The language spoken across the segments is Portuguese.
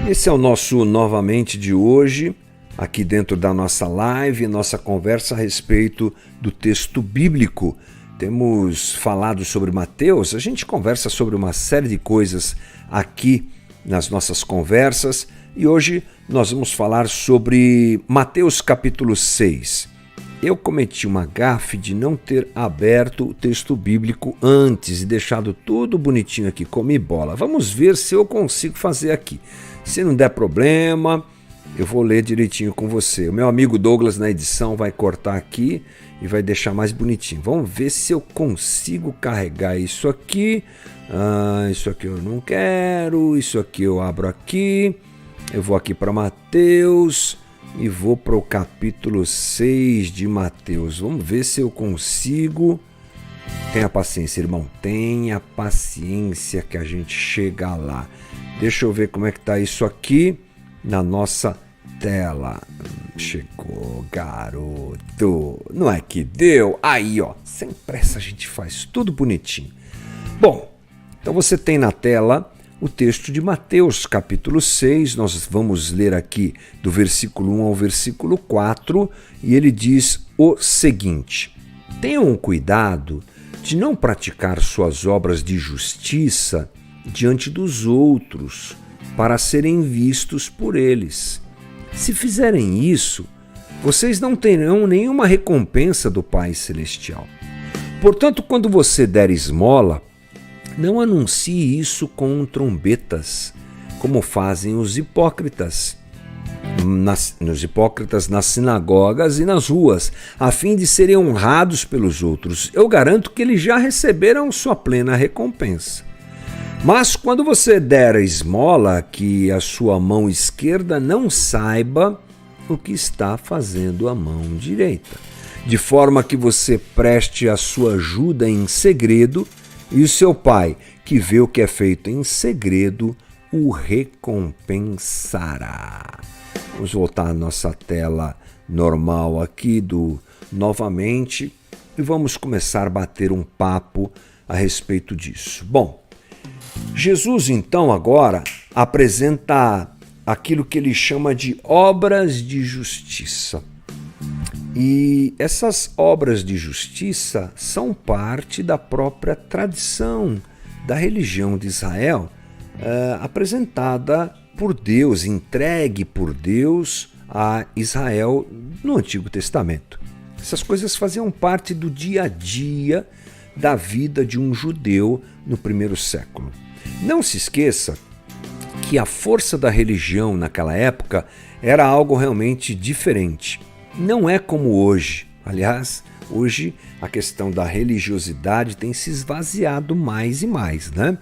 Esse é o nosso Novamente de hoje, aqui dentro da nossa live, nossa conversa a respeito do texto bíblico. Temos falado sobre Mateus, a gente conversa sobre uma série de coisas aqui nas nossas conversas e hoje nós vamos falar sobre Mateus capítulo 6. Eu cometi uma gafe de não ter aberto o texto bíblico antes e deixado tudo bonitinho aqui, comi bola. Vamos ver se eu consigo fazer aqui. Se não der problema, eu vou ler direitinho com você. O meu amigo Douglas na edição vai cortar aqui e vai deixar mais bonitinho. Vamos ver se eu consigo carregar isso aqui. Isso aqui eu não quero, isso aqui eu abro aqui. Eu vou aqui para Mateus e vou para o capítulo 6 de Mateus. Vamos ver se eu consigo. Tenha paciência, irmão. Tenha paciência que a gente chega lá. Deixa eu ver como é que tá isso aqui na nossa tela. Chegou, garoto. Não é que deu? Aí, ó. Sem pressa a gente faz tudo bonitinho. Bom, então você tem na tela o texto de Mateus, capítulo 6. Nós vamos ler aqui do versículo 1 ao versículo 4. E ele diz o seguinte: tenham cuidado de não praticar suas obras de justiça diante dos outros, para serem vistos por eles. Se fizerem isso, vocês não terão nenhuma recompensa do Pai Celestial. Portanto, quando você der esmola, não anuncie isso com trombetas, como fazem os hipócritas. Nos hipócritas nas sinagogas e nas ruas, a fim de serem honrados pelos outros. Eu garanto que eles já receberam sua plena recompensa. Mas quando você der a esmola, que a sua mão esquerda não saiba o que está fazendo a mão direita, de forma que você preste a sua ajuda em segredo, e o seu pai, que vê o que é feito em segredo, o recompensará. Vamos voltar à nossa tela normal aqui novamente e vamos começar a bater um papo a respeito disso. Bom, Jesus então agora apresenta aquilo que ele chama de obras de justiça. E essas obras de justiça são parte da própria tradição da religião de Israel, apresentada por Deus, entregue por Deus a Israel no Antigo Testamento. Essas coisas faziam parte do dia a dia da vida de um judeu no primeiro século. Não se esqueça que a força da religião naquela época era algo realmente diferente. Não é como hoje. Aliás, hoje a questão da religiosidade tem se esvaziado mais e mais, né?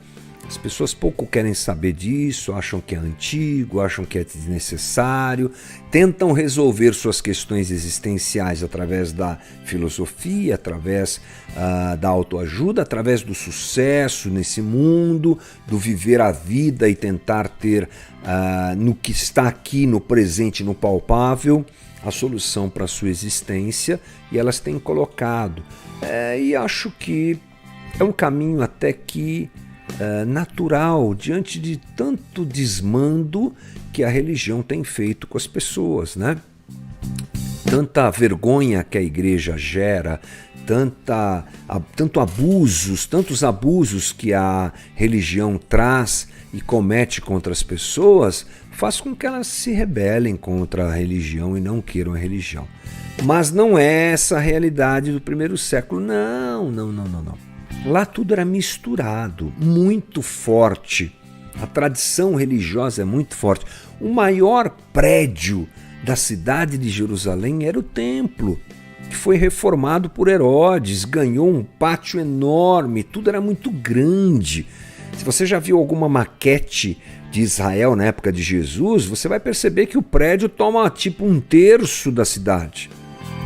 As pessoas pouco querem saber disso, acham que é antigo, acham que é desnecessário, tentam resolver suas questões existenciais através da filosofia, através da autoajuda, através do sucesso nesse mundo, do viver a vida e tentar ter no que está aqui, no presente, no palpável, a solução para a sua existência, e elas têm colocado. E acho que é um caminho até que natural diante de tanto desmando que a religião tem feito com as pessoas, né? Tanta vergonha que a igreja gera, tantos abusos que a religião traz e comete contra as pessoas, faz com que elas se rebelem contra a religião e não queiram a religião. Mas não é essa a realidade do primeiro século, não. Lá tudo era misturado, muito forte. A tradição religiosa é muito forte. O maior prédio da cidade de Jerusalém era o templo, que foi reformado por Herodes, ganhou um pátio enorme, tudo era muito grande. Se você já viu alguma maquete de Israel na época de Jesus, você vai perceber que o prédio toma tipo 1/3 da cidade.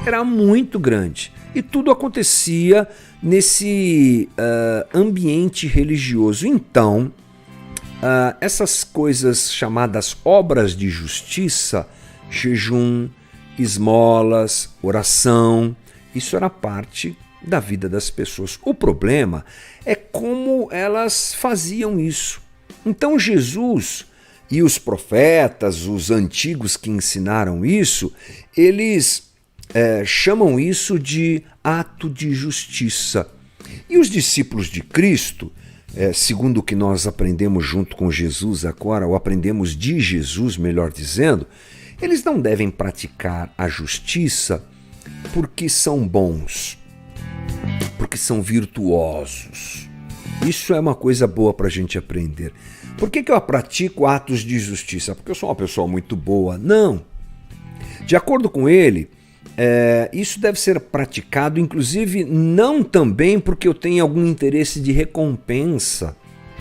Era muito grande. E tudo acontecia nesse ambiente religioso. Então, essas coisas chamadas obras de justiça, jejum, esmolas, oração, isso era parte da vida das pessoas. O problema é como elas faziam isso. Então Jesus E os profetas, os antigos que ensinaram isso, eles chamam isso de ato de justiça. E os discípulos de Cristo, segundo o que nós aprendemos junto com Jesus agora, ou aprendemos de Jesus, melhor dizendo, eles não devem praticar a justiça porque são bons, porque são virtuosos. Isso é uma coisa boa para a gente aprender. Por que eu pratico atos de justiça? Porque eu sou uma pessoa muito boa? Não. De acordo com ele, isso deve ser praticado, inclusive, não também porque eu tenho algum interesse de recompensa.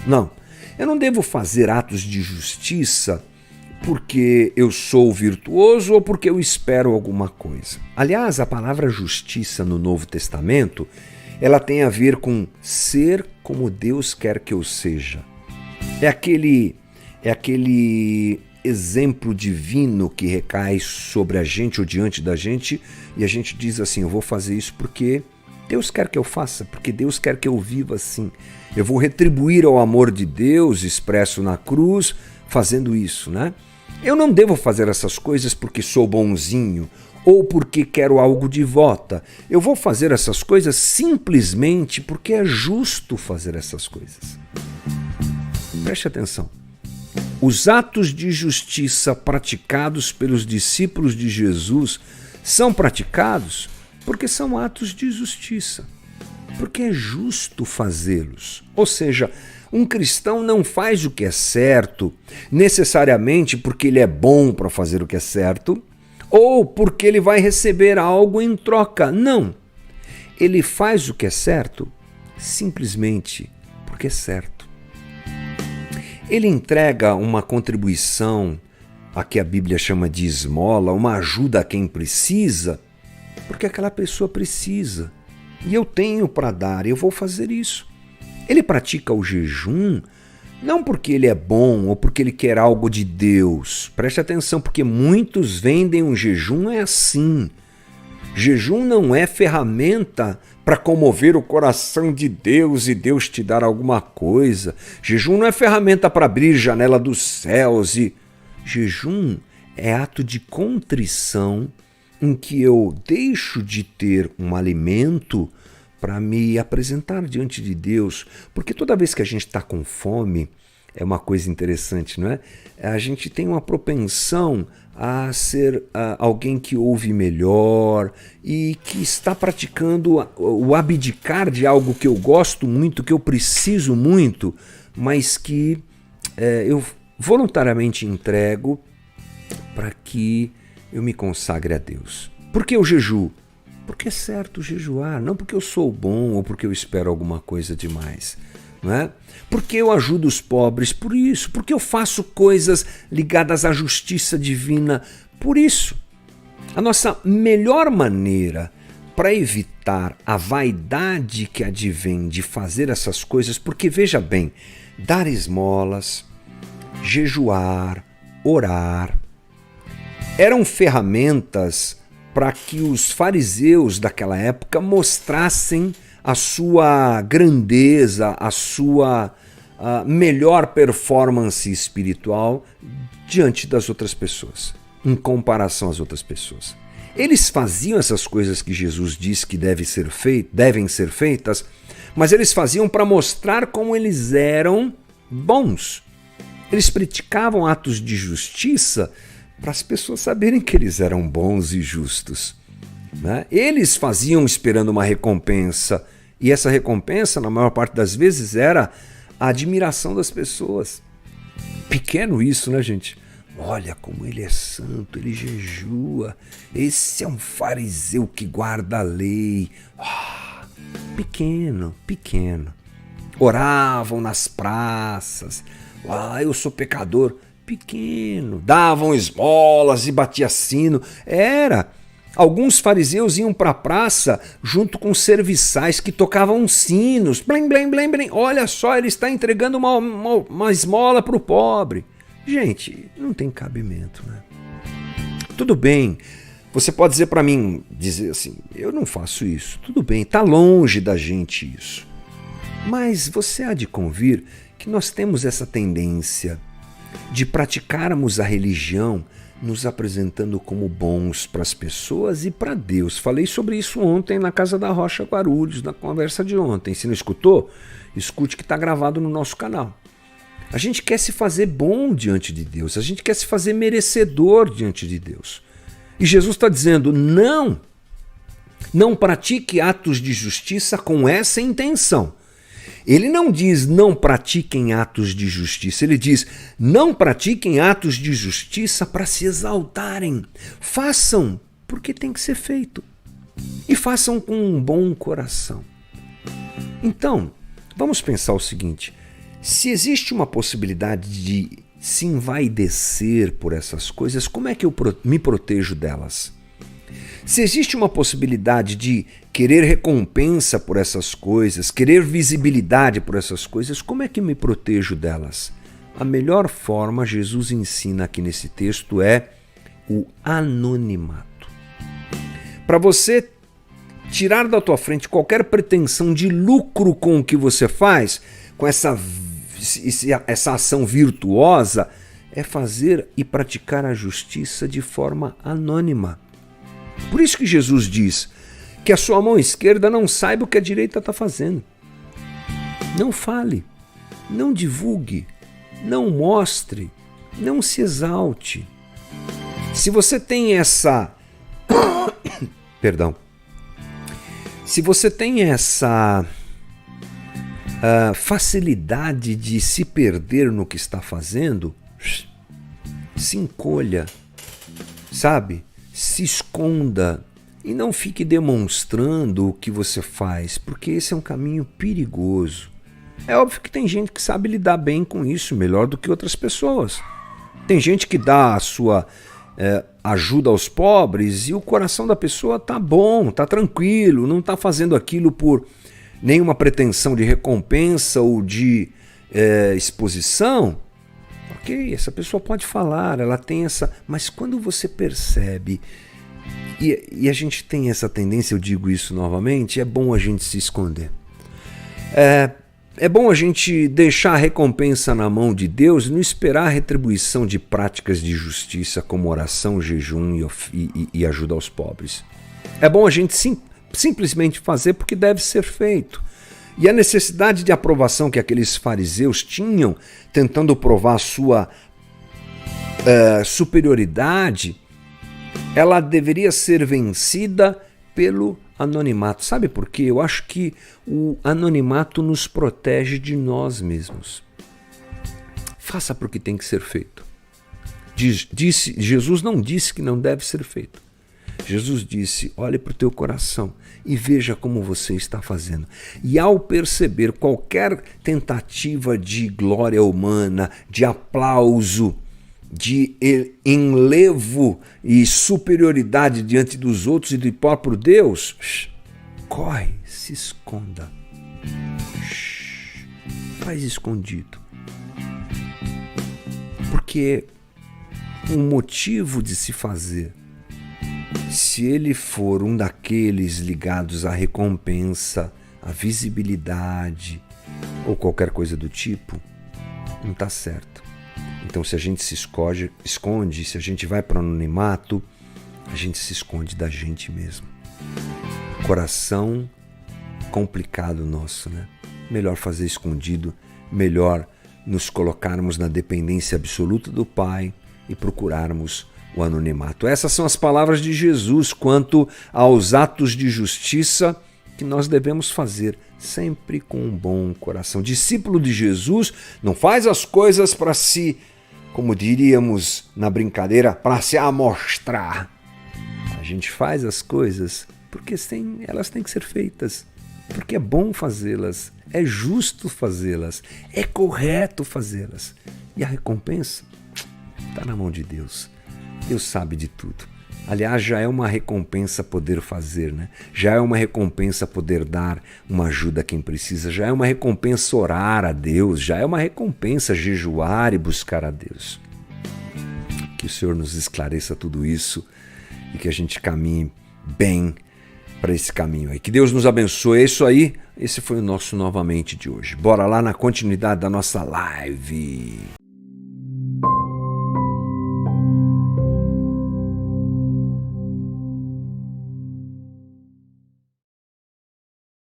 Não. Eu não devo fazer atos de justiça porque eu sou virtuoso ou porque eu espero alguma coisa. Aliás, a palavra justiça no Novo Testamento, ela tem a ver com ser como Deus quer que eu seja. É aquele exemplo divino que recai sobre a gente ou diante da gente e a gente diz assim, eu vou fazer isso porque Deus quer que eu faça, porque Deus quer que eu viva assim. Eu vou retribuir ao amor de Deus expresso na cruz fazendo isso, né? Eu não devo fazer essas coisas porque sou bonzinho ou porque quero algo de volta. Eu vou fazer essas coisas simplesmente porque é justo fazer essas coisas. Preste atenção. Os atos de justiça praticados pelos discípulos de Jesus são praticados porque são atos de justiça, porque é justo fazê-los. Ou seja, um cristão não faz o que é certo necessariamente porque ele é bom para fazer o que é certo ou porque ele vai receber algo em troca. Não. Ele faz o que é certo simplesmente porque é certo. Ele entrega uma contribuição, a que a Bíblia chama de esmola, uma ajuda a quem precisa, porque aquela pessoa precisa. E eu tenho para dar, eu vou fazer isso. Ele pratica o jejum não porque ele é bom ou porque ele quer algo de Deus. Preste atenção, porque muitos vendem o jejum assim. Jejum não é ferramenta para comover o coração de Deus e Deus te dar alguma coisa. Jejum não é ferramenta para abrir janela dos céus. Jejum é ato de contrição em que eu deixo de ter um alimento para me apresentar diante de Deus. Porque toda vez que a gente está com fome, é uma coisa interessante, não é? A gente tem uma propensão a ser alguém que ouve melhor e que está praticando o abdicar de algo que eu gosto muito, que eu preciso muito, mas que eu voluntariamente entrego para que eu me consagre a Deus. Por que o jejum? Porque é certo jejuar, não porque eu sou bom ou porque eu espero alguma coisa demais. Não é? Porque eu ajudo os pobres, por isso. Porque eu faço coisas ligadas à justiça divina, por isso. A nossa melhor maneira para evitar a vaidade que advém de fazer essas coisas, porque veja bem, dar esmolas, jejuar, orar, eram ferramentas para que os fariseus daquela época mostrassem a sua grandeza, a sua melhor performance espiritual diante das outras pessoas, em comparação às outras pessoas. Eles faziam essas coisas que Jesus diz que devem ser feitas, mas eles faziam para mostrar como eles eram bons. Eles praticavam atos de justiça para as pessoas saberem que eles eram bons e justos. Né? Eles faziam esperando uma recompensa, e essa recompensa, na maior parte das vezes, era a admiração das pessoas. Pequeno isso, né, gente? Olha como ele é santo, ele jejua. Esse é um fariseu que guarda a lei. Pequeno. Oravam nas praças. Eu sou pecador. Pequeno. Davam esmolas e batia sino. Alguns fariseus iam para a praça junto com serviçais que tocavam sinos. Blim, blim, blim, blim. Olha só, ele está entregando uma esmola para o pobre. Gente, não tem cabimento, né? Tudo bem, você pode dizer para mim, dizer assim, eu não faço isso. Tudo bem, está longe da gente isso. Mas você há de convir que nós temos essa tendência de praticarmos a religião nos apresentando como bons para as pessoas e para Deus. Falei sobre isso ontem na Casa da Rocha Guarulhos, na conversa de ontem. Se não escutou, escute que está gravado no nosso canal. A gente quer se fazer bom diante de Deus, a gente quer se fazer merecedor diante de Deus. E Jesus está dizendo, não pratique atos de justiça com essa intenção. Ele não diz não pratiquem atos de justiça, ele diz não pratiquem atos de justiça para se exaltarem. Façam porque tem que ser feito. E façam com um bom coração. Então, vamos pensar o seguinte, se existe uma possibilidade de se envaidecer por essas coisas, como é que eu me protejo delas? Se existe uma possibilidade de querer recompensa por essas coisas, querer visibilidade por essas coisas, como é que me protejo delas? A melhor forma, Jesus ensina aqui nesse texto, é o anonimato. Para você tirar da tua frente qualquer pretensão de lucro com o que você faz, com essa ação virtuosa, é fazer e praticar a justiça de forma anônima. Por isso que Jesus diz que a sua mão esquerda não saiba o que a direita está fazendo. Não fale, não divulgue, não mostre, não se exalte. Se você tem essa... Perdão. Se você tem essa facilidade de se perder no que está fazendo, se encolha, sabe? Se esconda e não fique demonstrando o que você faz, porque esse é um caminho perigoso. É óbvio que tem gente que sabe lidar bem com isso, melhor do que outras pessoas. Tem gente que dá a sua ajuda aos pobres e o coração da pessoa tá bom, tá tranquilo, não tá fazendo aquilo por nenhuma pretensão de recompensa ou de exposição. Ok, essa pessoa pode falar, ela tem essa... Mas quando você percebe, e a gente tem essa tendência, eu digo isso novamente, é bom a gente se esconder. É bom a gente deixar a recompensa na mão de Deus e não esperar a retribuição de práticas de justiça como oração, jejum e ajuda aos pobres. É bom a gente simplesmente fazer porque deve ser feito. E a necessidade de aprovação que aqueles fariseus tinham, tentando provar a sua superioridade, ela deveria ser vencida pelo anonimato. Sabe por quê? Eu acho que o anonimato nos protege de nós mesmos. Faça porque tem que ser feito. Jesus não disse que não deve ser feito. Jesus disse, olhe para o teu coração e veja como você está fazendo. E ao perceber qualquer tentativa de glória humana, de aplauso, de enlevo e superioridade diante dos outros e do próprio Deus, corre, se esconda. Faz escondido. Porque o motivo de se fazer, se ele for um daqueles ligados à recompensa, à visibilidade ou qualquer coisa do tipo, não está certo. Então, se a gente se esconde, se a gente vai para o anonimato, a gente se esconde da gente mesmo. Coração complicado nosso, né? Melhor fazer escondido, melhor nos colocarmos na dependência absoluta do Pai e procurarmos o anonimato. Essas são as palavras de Jesus quanto aos atos de justiça que nós devemos fazer, sempre com um bom coração. Discípulo de Jesus não faz as coisas para se, como diríamos na brincadeira, para se amostrar. A gente faz as coisas porque elas têm que ser feitas, porque é bom fazê-las, é justo fazê-las, é correto fazê-las. E a recompensa está na mão de Deus. Deus sabe de tudo. Aliás, já é uma recompensa poder fazer, né? Já é uma recompensa poder dar uma ajuda a quem precisa, já é uma recompensa orar a Deus, já é uma recompensa jejuar e buscar a Deus. Que o Senhor nos esclareça tudo isso e que a gente caminhe bem para esse caminho aí. Que Deus nos abençoe. É isso aí. Esse foi o nosso Novamente de hoje. Bora lá na continuidade da nossa live.